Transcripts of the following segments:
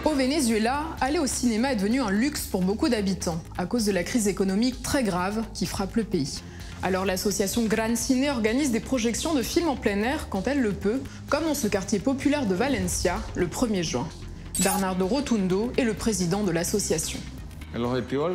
Au Venezuela, aller au cinéma est devenu un luxe pour beaucoup d'habitants, à cause de la crise économique très grave qui frappe le pays. Alors l'association Gran Cine organise des projections de films en plein air quand elle le peut, comme dans ce quartier populaire de Valencia, le 1er juin. Bernardo Rotundo est le président de l'association.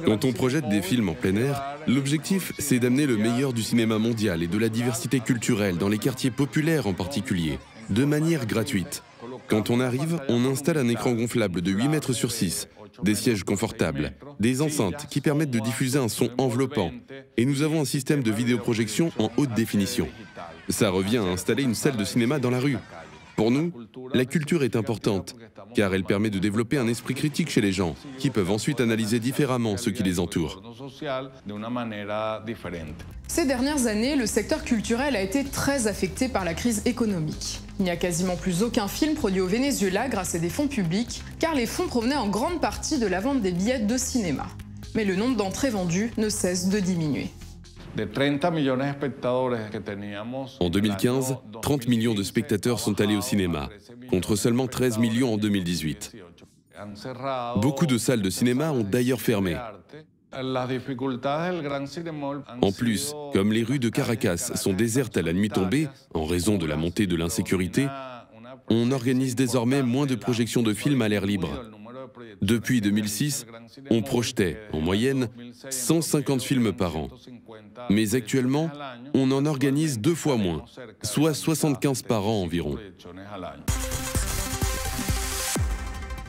Quand on projette des films en plein air, l'objectif c'est d'amener le meilleur du cinéma mondial et de la diversité culturelle dans les quartiers populaires en particulier, de manière gratuite. Quand on arrive, on installe un écran gonflable de 8 mètres sur 6, des sièges confortables, des enceintes qui permettent de diffuser un son enveloppant, et nous avons un système de vidéoprojection en haute définition. Ça revient à installer une salle de cinéma dans la rue. Pour nous, la culture est importante, car elle permet de développer un esprit critique chez les gens, qui peuvent ensuite analyser différemment ce qui les entoure. Ces dernières années, le secteur culturel a été très affecté par la crise économique. Il n'y a quasiment plus aucun film produit au Venezuela grâce à des fonds publics, car les fonds provenaient en grande partie de la vente des billets de cinéma. Mais le nombre d'entrées vendues ne cesse de diminuer. En 2015, 30 millions de spectateurs sont allés au cinéma, contre seulement 13 millions en 2018. Beaucoup de salles de cinéma ont d'ailleurs fermé. En plus, comme les rues de Caracas sont désertes à la nuit tombée, en raison de la montée de l'insécurité, on organise désormais moins de projections de films à l'air libre. Depuis 2006, on projetait, en moyenne, 150 films par an. Mais actuellement, on en organise 2 fois moins, soit 75 par an environ.